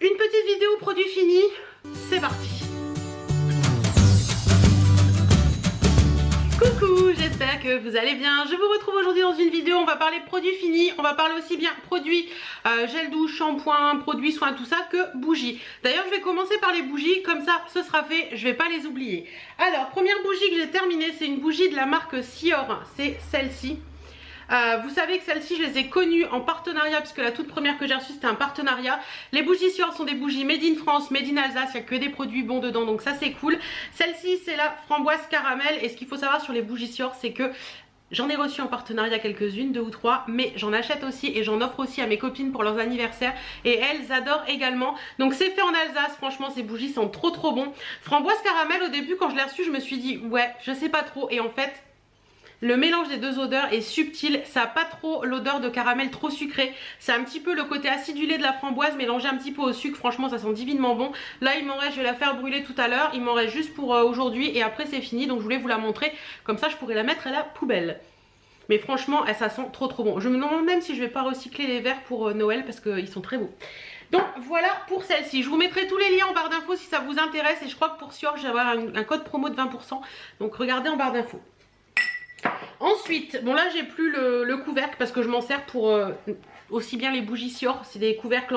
Une petite vidéo produit fini, c'est parti. Coucou, j'espère que vous allez bien. Je vous retrouve aujourd'hui dans une vidéo, on va parler produits finis, on va parler aussi bien produits gel douche, shampoing, produits soins, tout ça, que bougies. D'ailleurs, je vais commencer par les bougies, comme ça, ce sera fait, je vais pas les oublier. Alors, première bougie que j'ai terminée, c'est une bougie de la marque Sior, c'est celle-ci. Vous savez que celles-ci je les ai connues en partenariat puisque la toute première que j'ai reçue c'était un partenariat. Les bougies Sior sont des bougies made in France, made in Alsace, il n'y a que des produits bons dedans donc ça c'est cool. Celle-ci c'est la framboise caramel et ce qu'il faut savoir sur les bougies Sior c'est que j'en ai reçu en partenariat quelques-unes, 2 ou 3, mais j'en achète aussi et j'en offre aussi à mes copines pour leurs anniversaires et elles adorent également. Donc c'est fait en Alsace, franchement ces bougies sont trop bon. Framboise caramel au début quand je l'ai reçue je me suis dit ouais je sais pas trop et en fait le mélange des deux odeurs est subtil, ça n'a pas trop l'odeur de caramel trop sucré. C'est un petit peu le côté acidulé de la framboise mélangé un petit peu au sucre, franchement ça sent divinement bon. Là il m'en reste, je vais la faire brûler tout à l'heure, il m'en reste juste pour aujourd'hui et après c'est fini. Donc je voulais vous la montrer, comme ça je pourrais la mettre à la poubelle. Mais franchement ça sent trop bon. Je me demande même si je vais pas recycler les verres pour Noël parce qu'ils sont très beaux. Donc voilà pour celle-ci, je vous mettrai tous les liens en barre d'infos si ça vous intéresse. Et je crois que pour Sior je vais avoir un code promo de 20%, donc regardez en barre d'infos. Ensuite, bon là j'ai plus le couvercle parce que je m'en sers pour aussi bien les bougies Sior, c'est des couvercles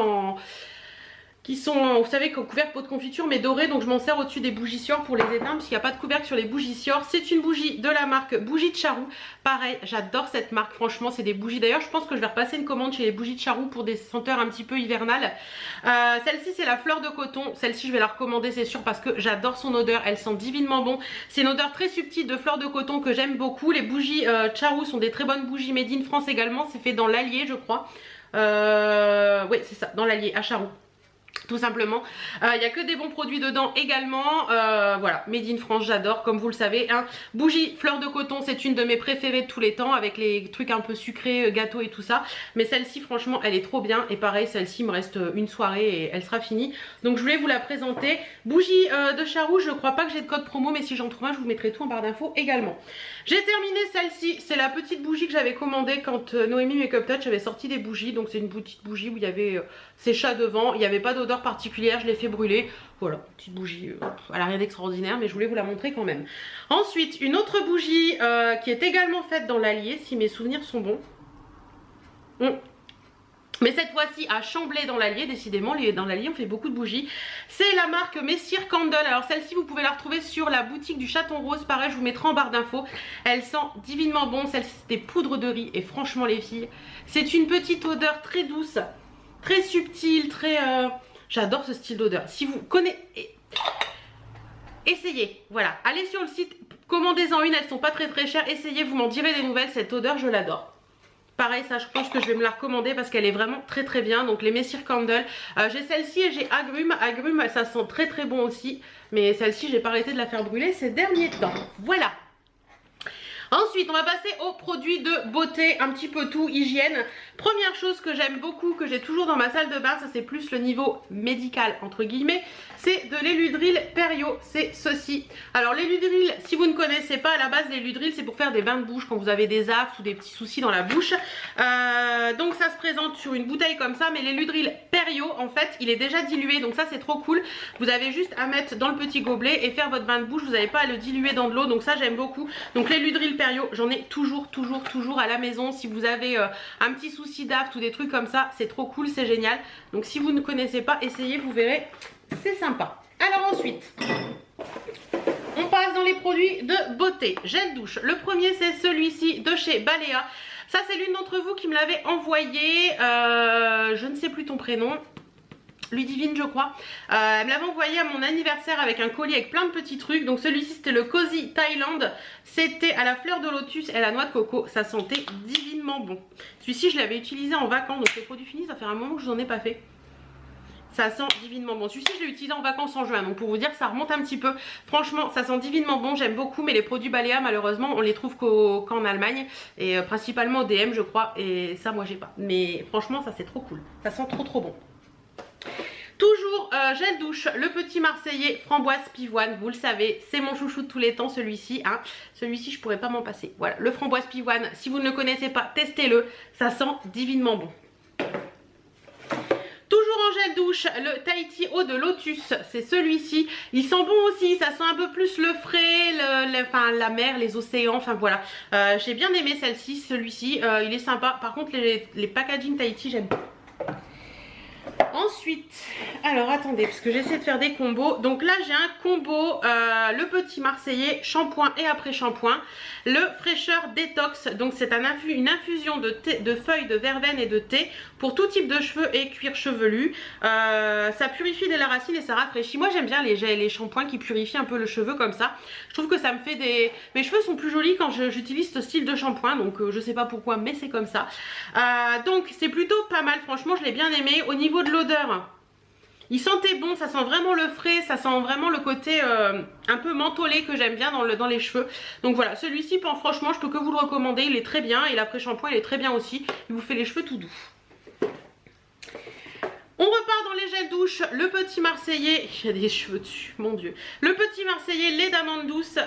qui sont, vous savez, couvercle pot de confiture mais dorés, donc je m'en sers au-dessus des bougies Sior pour les éteindre puisqu'il n'y a pas de couvercle sur les bougies Sior. C'est une bougie de la marque Bougie de Charroux, pareil j'adore cette marque, franchement c'est des bougies, d'ailleurs je pense que je vais repasser une commande chez les bougies de Charroux pour des senteurs un petit peu hivernales. Celle-ci c'est la fleur de coton, celle-ci je vais la recommander c'est sûr parce que j'adore son odeur, elle sent divinement bon. C'est une odeur très subtile de fleur de coton que j'aime beaucoup. Les bougies Charroux sont des très bonnes bougies made in France également, c'est fait dans l'Allier je crois. Oui c'est ça, dans l'Allier à Charroux. Tout simplement, il n'y a que des bons produits dedans également. Voilà, made in France, j'adore comme vous le savez hein. Bougie fleur de coton, c'est une de mes préférées de tous les temps avec les trucs un peu sucrés, gâteaux et tout ça. Mais celle-ci franchement elle est trop bien. Et pareil celle-ci il me reste une soirée et elle sera finie. Donc je voulais vous la présenter. Bougie de Charroux, je crois pas que j'ai de code promo, mais si j'en trouve un je vous mettrai tout en barre d'infos également. J'ai terminé celle-ci, c'est la petite bougie que j'avais commandée quand Noémie Makeup Touch avait sorti des bougies. Donc c'est une petite bougie où il y avait ses chats devant, il n'y avait pas d'odeur particulière, je l'ai fait brûler. Voilà, petite bougie, elle n'a rien d'extraordinaire mais je voulais vous la montrer quand même. Ensuite une autre bougie qui est également faite dans l'Allier si mes souvenirs sont bons. Mais cette fois-ci à Chamblay dans l'Allier, décidément dans l'Allier on fait beaucoup de bougies. C'est la marque Messire Candle. Alors celle-ci vous pouvez la retrouver sur la boutique du Chaton Rose, pareil je vous mettrai en barre d'infos. Elle sent divinement bon, celle-ci c'est des poudres de riz et franchement les filles, c'est une petite odeur très douce, très subtile, très... J'adore ce style d'odeur. Si vous connaissez... Essayez, voilà, allez sur le site, commandez-en une, elles sont pas très chères, essayez, vous m'en direz des nouvelles, cette odeur je l'adore. Pareil ça je pense que je vais me la recommander parce qu'elle est vraiment très bien. Donc les Messire Candle, j'ai celle-ci et j'ai Agrumes. Agrumes ça sent très bon aussi, mais celle-ci j'ai pas arrêté de la faire brûler ces derniers temps. Voilà. Ensuite on va passer aux produits de beauté, un petit peu tout, hygiène. Première chose que j'aime beaucoup, que j'ai toujours dans ma salle de bain, ça c'est plus le niveau médical entre guillemets, c'est de l'Eludril Perio, c'est ceci. Alors l'Eludril, si vous ne connaissez pas, à la base l'Eludril c'est pour faire des bains de bouche quand vous avez des aftes ou des petits soucis dans la bouche. Donc ça se présente sur une bouteille comme ça, mais l'Eludril Perio en fait il est déjà dilué, donc ça c'est trop cool. Vous avez juste à mettre dans le petit gobelet et faire votre bain de bouche, vous n'avez pas à le diluer dans de l'eau, donc ça j'aime beaucoup. Donc l'Eludril Perio, j'en ai toujours à la maison. Si vous avez un petit souci d'aft ou des trucs comme ça, c'est trop cool, c'est génial. Donc si vous ne connaissez pas, essayez, vous verrez, c'est sympa. Alors ensuite, on passe dans les produits de beauté. Gel douche, le premier c'est celui-ci de chez Balea. Ça c'est l'une d'entre vous qui me l'avait envoyé, je ne sais plus ton prénom, Ludivine je crois. Elle me l'avait envoyé à mon anniversaire avec un colis avec plein de petits trucs. Donc celui-ci c'était le Cozy Thailand, c'était à la fleur de lotus et à la noix de coco, ça sentait divinement bon. Celui-ci je l'avais utilisé en vacances, donc les produits finis ça fait un moment que je n'en ai pas fait. Ça sent divinement bon. Celui-ci je l'ai utilisé en vacances en juin, donc pour vous dire que ça remonte un petit peu. Franchement ça sent divinement bon, j'aime beaucoup. Mais les produits Balea malheureusement on les trouve qu'en Allemagne et principalement au DM je crois. Et ça moi j'ai pas, mais franchement ça c'est trop cool, ça sent trop bon. Toujours gel douche, le petit marseillais framboise pivoine, vous le savez, c'est mon chouchou de tous les temps celui-ci hein. Celui-ci je pourrais pas m'en passer. Voilà, le framboise pivoine, si vous ne le connaissez pas, testez-le, ça sent divinement bon. Toujours Toujours en gel douche, le Tahiti Eau de Lotus, c'est celui-ci. Il sent bon aussi, ça sent un peu plus le frais, enfin, la mer, les océans, enfin voilà. J'ai bien aimé celle-ci, celui-ci, il est sympa. Par contre, les packaging Tahiti, j'aime pas. Ensuite, alors attendez, parce que j'essaie de faire des combos. Donc là, j'ai un combo, le petit Marseillais, shampoing et après shampoing. Le fraîcheur détox, donc c'est une infusion de feuilles de verveine et de thé pour tout type de cheveux et cuir chevelu. Ça purifie dès la racine et ça rafraîchit. Moi, j'aime bien les shampoings qui purifient un peu le cheveu comme ça. Je trouve que ça me fait des... Mes cheveux sont plus jolis quand j'utilise ce style de shampoing, donc je sais pas pourquoi, mais c'est comme ça. Donc c'est plutôt pas mal, franchement, je l'ai bien aimé. Au niveau de l'odeur, il sentait bon, ça sent vraiment le frais, ça sent vraiment le côté un peu mentholé que j'aime bien dans les cheveux. Donc voilà, celui-ci, franchement, je peux que vous le recommander, il est très bien. Et l'après-shampoing, il est très bien aussi, il vous fait les cheveux tout doux. On repart dans les gels douche, le petit Marseillais, il y a des cheveux dessus, mon dieu. Le petit Marseillais, lait d'amande douce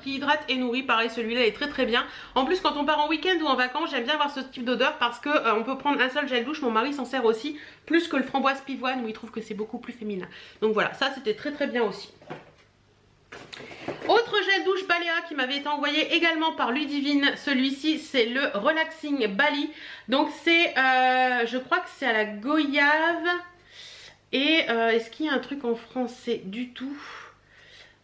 qui hydrate et nourrit, pareil celui-là est très très bien. En plus quand on part en week-end ou en vacances, j'aime bien avoir ce type d'odeur parce que on peut prendre un seul gel douche, mon mari s'en sert aussi, plus que le framboise pivoine où il trouve que c'est beaucoup plus féminin. Donc voilà, ça c'était très très bien aussi. Autre gel douche Balea qui m'avait été envoyé également par Ludivine, celui-ci c'est le Relaxing Bali. Donc c'est, je crois que c'est à la goyave. Et est-ce qu'il y a un truc en français du tout?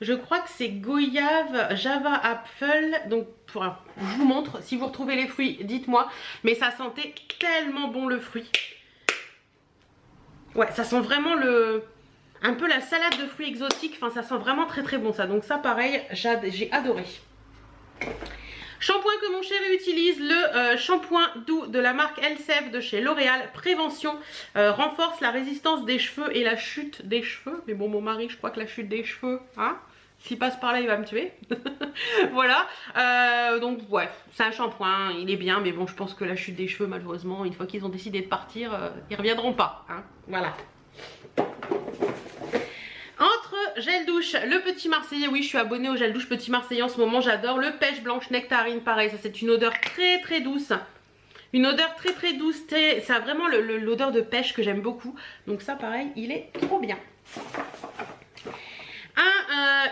Je crois que c'est goyave, java, apple. Donc je vous montre, si vous retrouvez les fruits, dites-moi. Mais ça sentait tellement bon le fruit. Ouais, ça sent vraiment un peu la salade de fruits exotiques. Enfin, ça sent vraiment très très bon ça. Donc ça pareil, j'ai adoré. Shampoing que mon chéri utilise, le shampoing doux de la marque Elseve de chez L'Oréal. Prévention, renforce la résistance des cheveux et la chute des cheveux. Mais bon, mon mari, je crois que la chute des cheveux, hein, s'il passe par là, il va me tuer. Voilà, donc ouais, c'est un shampoing, il est bien. Mais bon, je pense que la chute des cheveux, malheureusement, une fois qu'ils ont décidé de partir, ils reviendront pas, hein, voilà. Entre gel douche, le petit Marseillais, oui je suis abonnée au gel douche petit Marseillais en ce moment, j'adore. Le pêche blanche nectarine, pareil, ça c'est une odeur très très douce. Une odeur très très douce, ça a vraiment l'odeur de pêche que j'aime beaucoup. Donc ça pareil, il est trop bien.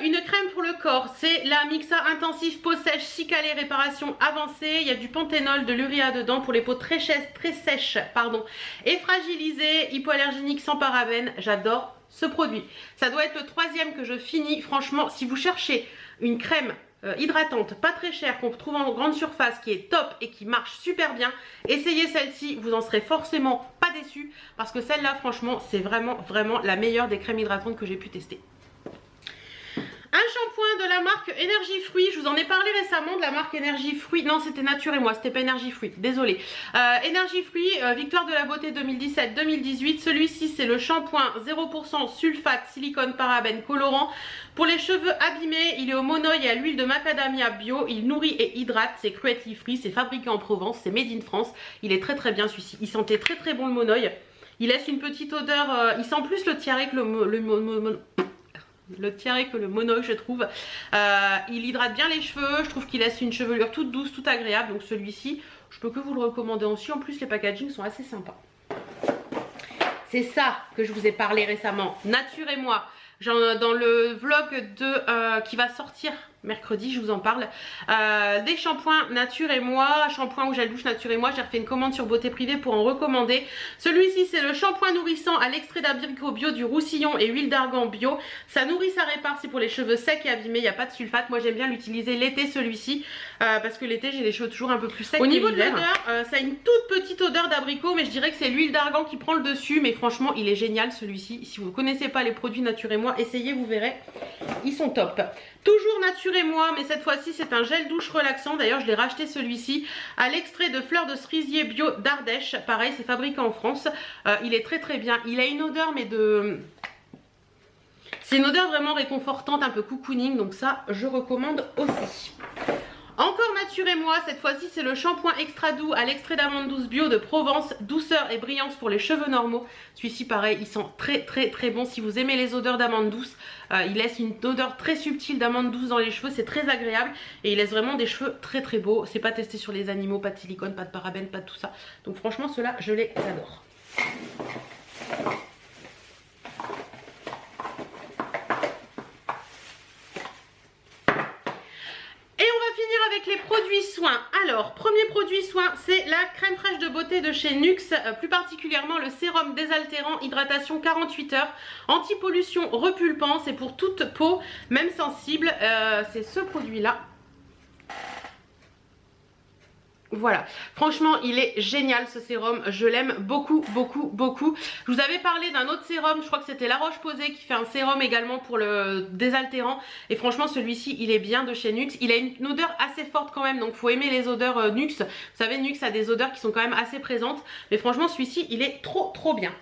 Une crème pour le corps, c'est la Mixa Intensive Peau Sèche Cicalée Réparation Avancée. Il y a du panthénol, de l'uréa dedans pour les peaux très sèches, pardon, et fragilisées, hypoallergéniques sans parabènes. J'adore ce produit. Ça doit être le troisième que je finis. Franchement, si vous cherchez une crème hydratante, pas très chère, qu'on trouve en grande surface, qui est top et qui marche super bien, essayez celle-ci, vous en serez forcément pas déçus parce que celle-là, franchement, c'est vraiment la meilleure des crèmes hydratantes que j'ai pu tester. Un shampoing de la marque Énergie Fruit, je vous en ai parlé récemment de la marque Énergie Fruit, non c'était Nature et Moi, c'était pas Énergie Fruit, désolé. Énergie Fruit, Victoire de la Beauté 2017-2018, celui-ci c'est le shampoing 0% sulfate, silicone, parabène, colorant. Pour les cheveux abîmés, il est au monoï et à l'huile de macadamia bio, il nourrit et hydrate, c'est cruelty free, c'est fabriqué en Provence, c'est made in France, il est très très bien celui-ci, il sentait très très bon le monoï, il laisse une petite odeur, il sent plus le tiare que le tiare que le monoï je trouve. Il hydrate bien les cheveux, je trouve qu'il laisse une chevelure toute douce, toute agréable. Donc celui-ci, je peux que vous le recommander aussi. En plus les packagings sont assez sympas. C'est ça que je vous ai parlé récemment, Nature et Moi. Dans le vlog qui va sortir mercredi, je vous en parle. Des shampoings Nature et Moi, shampoing ou gel douche Nature et Moi. J'ai refait une commande sur Beauté Privée pour en recommander. Celui-ci c'est le shampoing nourrissant à l'extrait d'abricot bio, du roussillon et huile d'argan bio. Ça nourrit, ça répare, c'est pour les cheveux secs et abîmés, il n'y a pas de sulfate. Moi j'aime bien l'utiliser l'été celui-ci parce que l'été j'ai les cheveux toujours un peu plus secs. Au niveau de l'odeur, ça a une toute petite odeur d'abricot, mais je dirais que c'est l'huile d'argan qui prend le dessus. Mais franchement il est génial celui-ci. Si vous ne connaissez pas les produits Nature et Moi, essayez, vous verrez, ils sont top. Toujours Nature et Moi, mais cette fois-ci c'est un gel douche relaxant. D'ailleurs je l'ai racheté celui-ci à l'extrait de fleurs de cerisier bio d'Ardèche. Pareil, c'est fabriqué en France. Il est très très bien. Il a une odeur mais de... C'est une odeur vraiment réconfortante, un peu cocooning. Donc ça je recommande aussi. Encore Nature et Moi, cette fois-ci c'est le shampoing extra doux à l'extrait d'amande douce bio de Provence, douceur et brillance pour les cheveux normaux. Celui-ci pareil, il sent très très très bon. Si vous aimez les odeurs d'amande douce, il laisse une odeur très subtile d'amande douce dans les cheveux, c'est très agréable et il laisse vraiment des cheveux très très beaux. C'est pas testé sur les animaux, pas de silicone, pas de parabènes, pas de tout ça. Donc franchement ceux-là je les adore. soins. Alors, premier produit soin, c'est la crème fraîche de beauté de chez NYX, plus particulièrement le sérum désaltérant hydratation 48 heures, anti-pollution repulpant, c'est pour toute peau, même sensible, c'est ce produit-là. Voilà, franchement il est génial ce sérum, je l'aime beaucoup beaucoup beaucoup. Je vous avais parlé d'un autre sérum, je crois que c'était La Roche-Posay qui fait un sérum également pour le désaltérant. Et franchement celui-ci il est bien de chez NYX, il a une odeur assez forte quand même, donc faut aimer les odeurs NYX. Vous savez NYX a des odeurs qui sont quand même assez présentes, mais franchement celui-ci il est trop bien.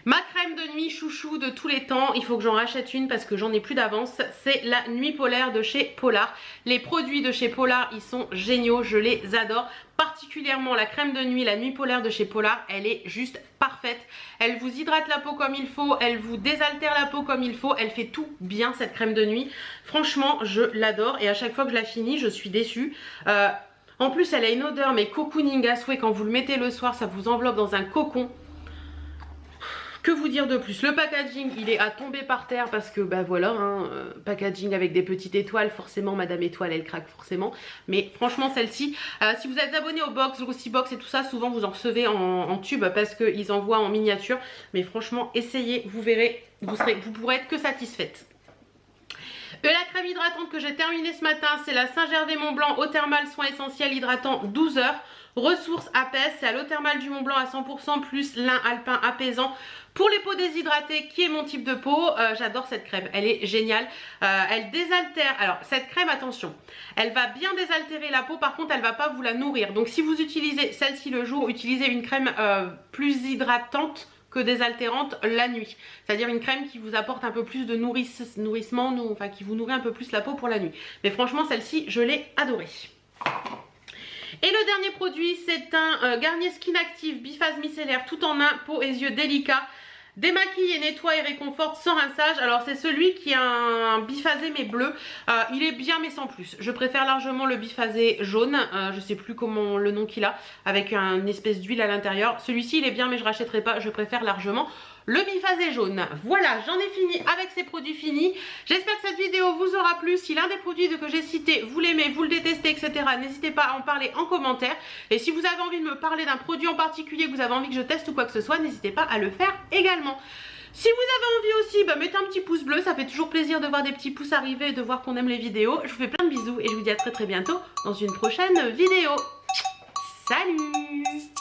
Ma crème de nuit chouchou de tous les temps, il faut que j'en rachète une parce que j'en ai plus d'avance, c'est la Nuit Polaire de chez Polar. Les produits de chez Polar, ils sont géniaux, je les adore. Particulièrement la crème de nuit, la Nuit Polaire de chez Polar, elle est juste parfaite. Elle vous hydrate la peau comme il faut, elle vous désaltère la peau comme il faut, elle fait tout bien cette crème de nuit. Franchement, je l'adore et à chaque fois que je la finis, je suis déçue. En plus, elle a une odeur mais cocooning à souhait, quand vous le mettez le soir, ça vous enveloppe dans un cocon. Que vous dire de plus? Le packaging il est à tomber par terre parce que bah voilà hein, packaging avec des petites étoiles, forcément Madame Étoile elle craque forcément. Mais franchement celle-ci, si vous êtes abonné au box, Glossy Box et tout ça, souvent vous en recevez en tube parce qu'ils envoient en miniature. Mais franchement essayez, vous verrez, vous pourrez être que satisfaite. Et la crème hydratante que j'ai terminée ce matin, c'est la Saint-Gervais Mont Blanc Eau Thermale Soin Essentiel Hydratant 12 heures. Ressources apaise, c'est à l'eau thermale du Mont Blanc à 100% plus lin alpin apaisant pour les peaux déshydratées qui est mon type de peau. J'adore cette crème, elle est géniale, elle désaltère. Alors cette crème, attention, elle va bien désaltérer la peau, par contre elle va pas vous la nourrir. Donc si vous utilisez celle-ci le jour, utilisez une crème plus hydratante que désaltérante la nuit, c'est-à-dire une crème qui vous apporte un peu plus de nourrissement, enfin qui vous nourrit un peu plus la peau pour la nuit. Mais franchement celle-ci je l'ai adorée. Et le dernier produit c'est un Garnier Skin Active biphase micellaire tout en un, peau et yeux délicats. Démaquille et nettoie et réconforte sans rinçage. Alors c'est celui qui a un biphasé mais bleu, il est bien mais sans plus. Je préfère largement le biphasé jaune, je sais plus comment le nom qu'il a, avec une espèce d'huile à l'intérieur. Celui-ci il est bien mais je rachèterai pas, je préfère largement le biphasé jaune. Voilà, j'en ai fini avec ces produits finis. J'espère que cette vidéo vous aura plu. Si l'un des produits que j'ai cités, vous l'aimez, vous le détestez, etc., n'hésitez pas à en parler en commentaire. Et si vous avez envie de me parler d'un produit en particulier, que vous avez envie que je teste ou quoi que ce soit, n'hésitez pas à le faire également. Si vous avez envie aussi, mettez un petit pouce bleu, ça fait toujours plaisir de voir des petits pouces arriver et de voir qu'on aime les vidéos. Je vous fais plein de bisous et je vous dis à très bientôt dans une prochaine vidéo. Salut!